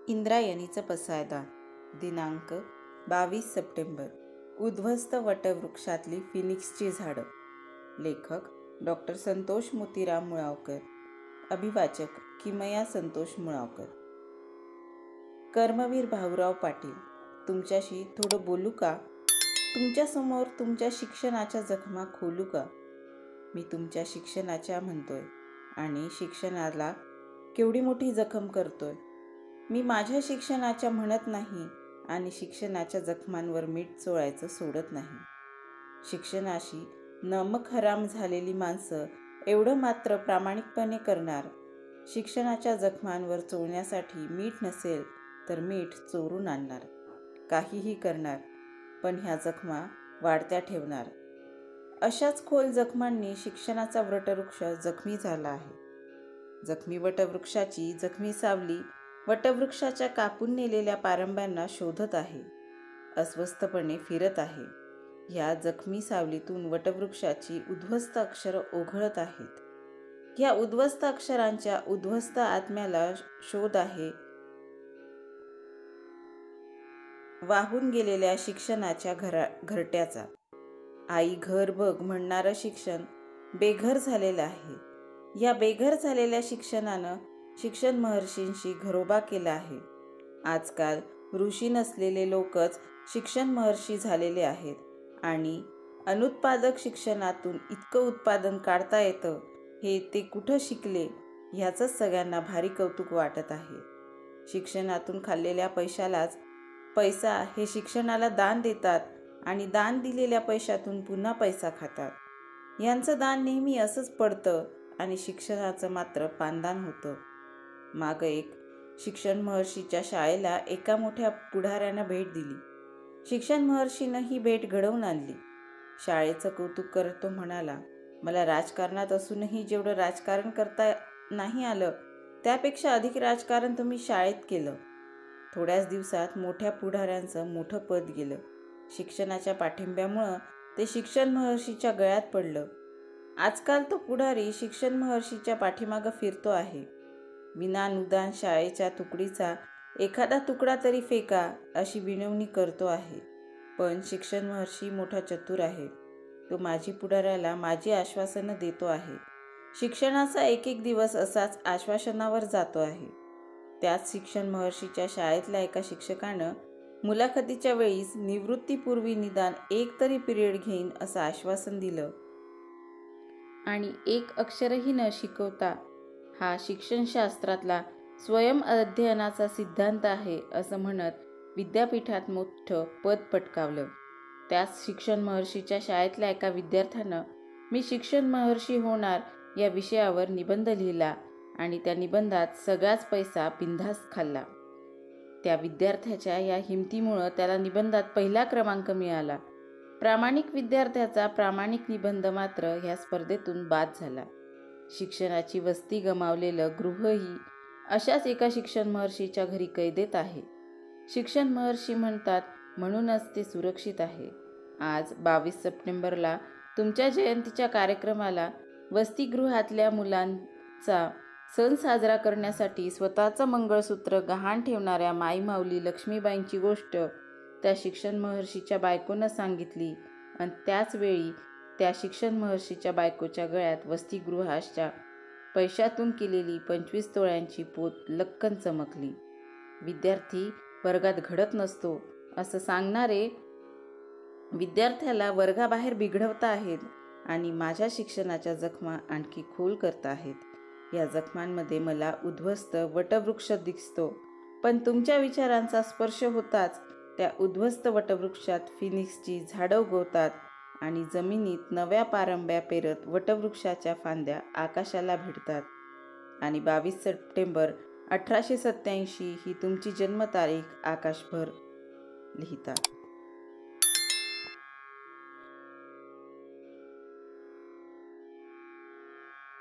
इंद्रायणीचं पसायदान. दिनांक 22 सप्टेंबर. उद्ध्वस्त वटवृक्षातली फिनिक्सची झाडं. लेखक डॉक्टर संतोष मोतीराम मुळावकर. अभिवाचक किमया संतोष मुळावकर. कर्मवीर भाऊराव पाटील. तुमच्याशी थोडं बोलू का? तुमच्यासमोर तुमच्या शिक्षणाच्या जखमा खोलू का? मी तुमच्या शिक्षणाच्या म्हणतोय आणि शिक्षणाला केवढी मोठी जखम करतोय. मी माझ्या शिक्षणाच्या म्हणत नाही आणि शिक्षणाच्या जखमांवर मीठ चोळायचं सोडत नाही. शिक्षणाशी नमक हराम झालेली माणसं एवढं मात्र प्रामाणिकपणे करणार, शिक्षणाच्या जखमांवर चोळण्यासाठी मीठ नसेल तर मीठ चोरून आणणार. काहीही करणार, पण ह्या जखमा वाढत्या ठेवणार. अशाच खोल जखमांनी शिक्षणाचा वटवृक्ष जखमी झाला आहे. जखमी वटवृक्षाची जखमी सावली वटवृक्षाच्या कापून नेलेल्या पारंब्यांना शोधत आहे, अस्वस्थपणे फिरत आहे. ह्या जखमी सावलीतून वटवृक्षाची उद्ध्वस्त अक्षरं ओघळत आहेत. ह्या उद्ध्वस्त अक्षरांच्या उद्ध्वस्त आत्म्याला शोध आहे वाहून गेलेल्या शिक्षणाच्या घरट्याचा. आई घर बघ म्हणणारं शिक्षण बेघर झालेलं आहे. या बेघर झालेल्या शिक्षणानं शिक्षण महर्षींशी घरोबा केला आहे. आजकाल ऋषी नसलेले लोकच शिक्षण महर्षी झालेले आहेत आणि अनुत्पादक शिक्षणातून इतकं उत्पादन काढता येतं हे ते कुठं शिकले ह्याचंच सगळ्यांना भारी कौतुक वाटत आहे. शिक्षणातून खाल्लेल्या पैशालाच पैसा हे शिक्षणाला दान देतात आणि दान दिलेल्या पैशातून पुन्हा पैसा खातात. यांचं दान नेहमी असंच पडतं आणि शिक्षणाचं मात्र पानदान होतं. मागं एक शिक्षण महर्षीच्या शाळेला एका मोठ्या पुढाऱ्यानं भेट दिली. शिक्षण महर्षीनं ही भेट घडवून आणली. शाळेचं कौतुक करत तो म्हणाला, मला राजकारणात असूनही जेवढं राजकारण करता नाही आलं त्यापेक्षा अधिक राजकारण तुम्ही शाळेत केलं. थोड्याच दिवसात मोठ्या पुढाऱ्यांचं मोठं पद गेलं. शिक्षणाच्या पाठिंब्यामुळं ते शिक्षण महर्षीच्या गळ्यात पडलं. आजकाल तो पुढारी शिक्षण महर्षीच्या पाठीमागं फिरतो आहे. विनानुदान शाळेच्या तुकडीचा एखादा तुकडा तरी फेका अशी विनवणी करतो आहे. पण शिक्षण महर्षी मोठा चतुर आहे. तो माजी पुढाऱ्याला माझी आश्वासनं देतो आहे. शिक्षणाचा एक एक दिवस असाच आश्वासनावर जातो आहे. त्याच शिक्षण महर्षीच्या शाळेतल्या एका शिक्षकानं मुलाखतीच्या वेळीच निवृत्तीपूर्वी निदान एक तरी पिरियड घेईन असं आश्वासन दिलं आणि एक अक्षरही न शिकवता हा शिक्षणशास्त्रातला स्वयं अध्ययनाचा सिद्धांत आहे असं म्हणत विद्यापीठात मोठं पद पटकावलं. त्याच शिक्षण महर्षीच्या शाळेतल्या एका विद्यार्थ्यानं मी शिक्षण महर्षी होणार या विषयावर निबंध लिहिला आणि त्या निबंधात सगळाच पैसा बिनधास्त खाल्ला. त्या विद्यार्थ्याच्या या हिमतीमुळं त्याला निबंधात पहिला क्रमांक मिळाला. प्रामाणिक विद्यार्थ्याचा प्रामाणिक निबंध मात्र ह्या स्पर्धेतून बाद झाला. शिक्षणाची वस्ती गमावलेलं गृहही अशाच एका शिक्षण महर्षीच्या घरी कैदेत आहे. शिक्षण महर्षी म्हणतात म्हणूनच ते सुरक्षित आहे. आज 22 सप्टेंबरला तुमच्या जयंतीच्या कार्यक्रमाला वसतिगृहातल्या मुलांचा सण साजरा करण्यासाठी स्वतःचं मंगळसूत्र गहाण ठेवणाऱ्या माईमाऊली लक्ष्मीबाईंची गोष्ट त्या शिक्षण महर्षीच्या बायकोनं सांगितली आणि त्याच वेळी त्या शिक्षण महर्षीच्या बायकोच्या गळ्यात वसतिगृहाच्या पैशातून केलेली 25 तोळ्यांची पोत लक्कन चमकली. विद्यार्थी वर्गात घडत नसतो असं सांगणारे विद्यार्थ्याला वर्गाबाहेर बिघडवता आहेत आणि माझ्या शिक्षणाच्या जखमा आणखी खोल करता आहेत. या जखमांमध्ये मला उद्ध्वस्त वटवृक्ष दिसतो, पण तुमच्या विचारांचा स्पर्श होताच त्या उद्ध्वस्त वटवृक्षात फिनिक्सची झाडं उगवतात आणि जमिनीत नव्या पारंब्या पेरत वटवृक्षाच्या फांद्या आकाशाला भिडतात. आणि 22 सप्टेंबर 1887 ही तुमची जन्मतारीख आकाशभर लिहितात.